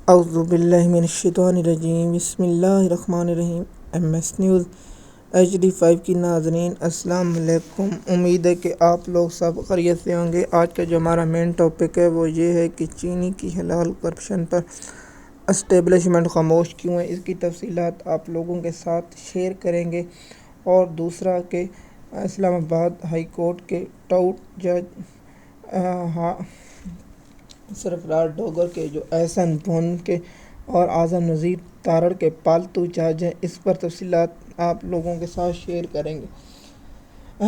اعوذ باللہ من الشیطان الرجیم، بسم اللہ الرحمن الرحیم۔ MS نیوز HD5 کی ناظرین السلام علیکم۔ امید ہے کہ آپ لوگ سب خیریت سے ہوں گے۔ آج کا جو ہمارا مین ٹاپک ہے وہ یہ ہے کہ چینی کی حلال کرپشن پر اسٹیبلشمنٹ خاموش کیوں ہے۔ اس کی تفصیلات آپ لوگوں کے ساتھ شیئر کریں گے۔ اور دوسرا کہ اسلام آباد ہائی کورٹ کے ٹاؤٹ جج سرفراز ڈوگر کے جو احسن بھون کے اور اعظم نذیر تارڑ کے پالتو جج ہیں، اس پر تفصیلات آپ لوگوں کے ساتھ شیئر کریں گے۔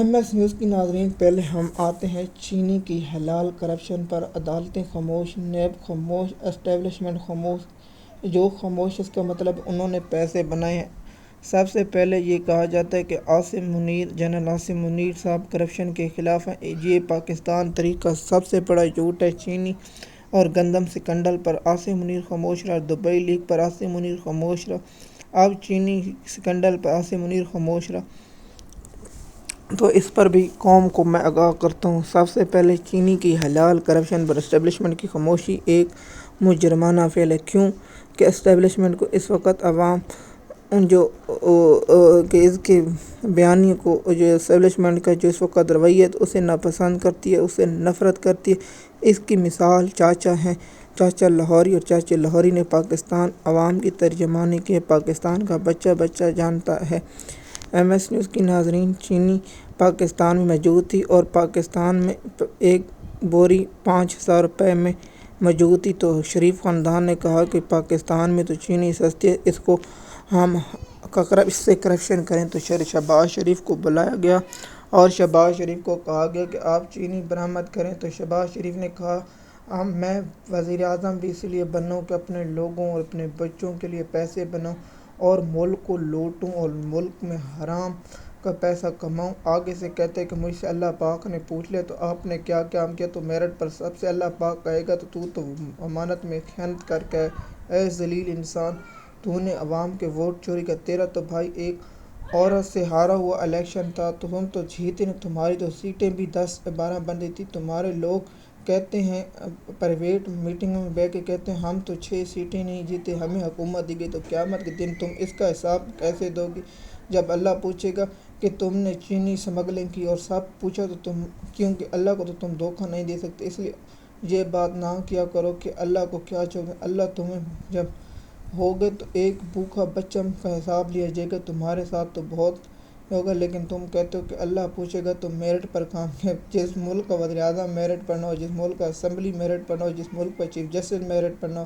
MS نیوز کی ناظرین، پہلے ہم آتے ہیں چینی کی حلال کرپشن پر۔ عدالتیں خاموش، نیب خاموش، اسٹیبلشمنٹ خاموش۔ جو خاموش اس کا مطلب انہوں نے پیسے بنائے ہیں۔ سب سے پہلے یہ کہا جاتا ہے کہ جنرل عاصم منیر صاحب کرپشن کے خلاف ہیں۔ یہ پاکستان تحریک کا سب سے بڑا جھوٹ ہے۔ چینی اور گندم سکینڈل پر عاصم منیر خاموش رہا، دبئی لیک پر عاصم منیر خاموش رہا، اب چینی سکینڈل پر عاصم منیر خاموش رہا، تو اس پر بھی قوم کو میں آگاہ کرتا ہوں۔ سب سے پہلے چینی کی حلال کرپشن پر اسٹیبلشمنٹ کی خاموشی ایک مجرمانہ فعل ہے۔ کیوں کہ اسٹیبلشمنٹ کو اس وقت عوام کہ اس کے بیانیے کو جو اسٹیبلشمنٹ کا جو اس وقت رویہ ہے اسے ناپسند کرتی ہے، اسے نفرت کرتی ہے۔ اس کی مثال چاچا ہیں، چاچا لاہوری، اور چاچا لاہوری نے پاکستان عوام کی ترجمانی کی ہے، پاکستان کا بچہ جانتا ہے۔ MS نیوز کی ناظرین، چینی پاکستان میں موجود تھی اور پاکستان میں ایک بوری 5,000 روپے میں موجود تھی، تو شریف خاندان نے کہا کہ پاکستان میں تو چینی سستی ہے، اس کو ہم اس سے کرپشن کریں، تو شہباز شریف کو بلایا گیا اور شہباز شریف کو کہا گیا کہ آپ چینی برآمد کریں، تو شہباز شریف نے کہا میں وزیر اعظم بھی اس لیے بنوں کہ اپنے لوگوں اور اپنے بچوں کے لیے پیسے بناؤں اور ملک کو لوٹوں اور ملک میں حرام کا پیسہ کماؤں۔ آگے سے کہتے ہیں کہ مجھ سے اللہ پاک نے پوچھ لیا تو آپ نے کیا کام کیا، تو میرٹ پر سب سے اللہ پاک کہے گا تو امانت میں خیانت کر کے اے ذلیل انسان، تو نے عوام کے ووٹ چوری کر، تیرا تو بھائی ایک عورت سے ہارا ہوا الیکشن تھا، تو ہم تو جیتے نہیں، تمہاری تو سیٹیں بھی 10-12 بن رہی تھی، تمہارے لوگ کہتے ہیں پرائیویٹ میٹنگوں میں بیٹھ کے کہتے ہیں ہم تو 6 سیٹیں نہیں جیتے، ہمیں حکومت دی گئی، تو قیامت کے دن تم اس کا حساب کیسے دو گی جب اللہ پوچھے گا کہ تم نے چینی اسمگلنگ کی اور سب پوچھا تو تم، کیونکہ اللہ کو تو تم دھوکہ نہیں دے سکتے، اس لیے یہ بات نہ کیا کرو کہ اللہ کو کیا چاہیے۔ اللہ تمہیں جب ہوگے تو ایک بھوکا بچہ کا حساب لیا جائے گا، تمہارے ساتھ تو بہت ہوگا، لیکن تم کہتے ہو کہ اللہ پوچھے گا تو میرٹ پر کام ہے۔ جس ملک کا وزیر اعظم میرٹ پر نہ ہو، جس ملک کا اسمبلی میرٹ پر نہ ہو، جس ملک کا چیف جسٹس میرٹ پر نہ ہو،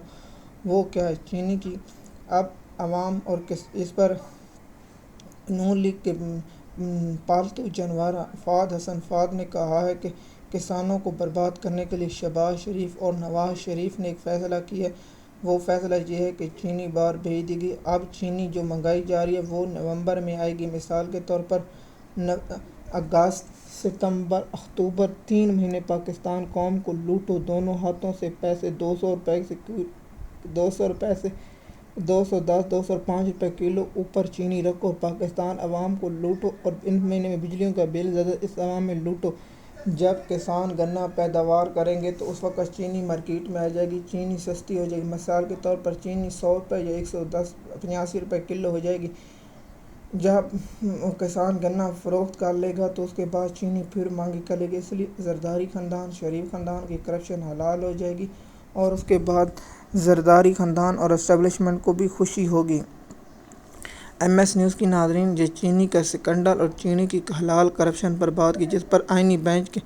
وہ کیا ہے چینی کی۔ اب عوام اور اس پر نون لیگ کے پالتو جانور فہد حسن فہد نے کہا ہے کہ کسانوں کو برباد کرنے کے لیے شہباز شریف اور نواز شریف نے ایک فیصلہ کیا ہے۔ وہ فیصلہ یہ ہے کہ چینی باہر بھیج دی گئی، اب چینی جو منگائی جا رہی ہے وہ نومبر میں آئے گی۔ مثال کے طور پر اگست، ستمبر، اکتوبر 3 مہینے پاکستان قوم کو لوٹو، دونوں ہاتھوں سے پیسے 200 روپے سے 210 205 روپے کلو اوپر چینی رکھو، پاکستان عوام کو لوٹو، اور ان مہینے میں بجلیوں کا بل زیادہ اس عوام میں لوٹو۔ جب کسان گنا پیداوار کریں گے تو اس وقت چینی مارکیٹ میں آ جائے گی، چینی سستی ہو جائے گی۔ مثال کے طور پر چینی 100 روپے یا 185 روپے کلو ہو جائے گی۔ جب کسان گنا فروخت کر لے گا تو اس کے بعد چینی پھر مہنگی کرے گی، اس لیے زرداری خاندان، شریف خاندان کی کرپشن حلال ہو جائے گی، اور اس کے بعد زرداری خاندان اور اسٹیبلشمنٹ کو بھی خوشی ہوگی۔ MS نیوز کی ناظرین، یہ چینی کا سکینڈل اور چینی کی حلال کرپشن پر بات کی، جس پر آئینی بینچ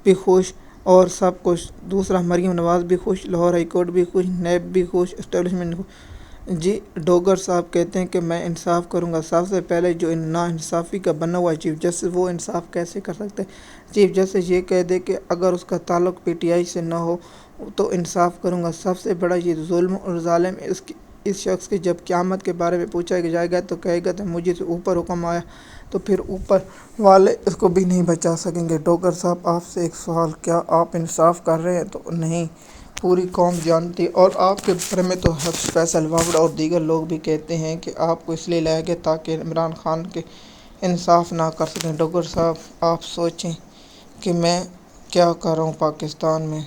بھی خوش اور سب کچھ، دوسرا مریم نواز بھی خوش، لاہور ہائی کورٹ بھی خوش، نیب بھی خوش، اسٹیبلشمنٹ خوش۔ جی ڈوگر صاحب کہتے ہیں کہ میں انصاف کروں گا۔ سب سے پہلے جو ناانصافی کا بنا ہوا چیف جسٹس، وہ انصاف کیسے کر سکتے ہیں؟ چیف جسٹس یہ کہہ دے کہ اگر اس کا تعلق PTI سے نہ ہو تو انصاف کروں گا۔ سب سے بڑا یہ ظلم اور ظالم اس شخص کے جب قیامت کے بارے میں پوچھا جائے گا تو کہے گا کہ مجھے سے اوپر حکم آیا، تو پھر اوپر والے اس کو بھی نہیں بچا سکیں گے۔ ڈوگر صاحب، آپ سے ایک سوال، کیا آپ انصاف کر رہے ہیں؟ تو نہیں، پوری قوم جانتی، اور آپ کے بارے میں تو فیصل وابڑ اور دیگر لوگ بھی کہتے ہیں کہ آپ کو اس لیے لایا گیا تاکہ عمران خان کے انصاف نہ کر سکیں۔ ڈوگر صاحب، آپ سوچیں کہ میں کیا کر رہا ہوں پاکستان میں۔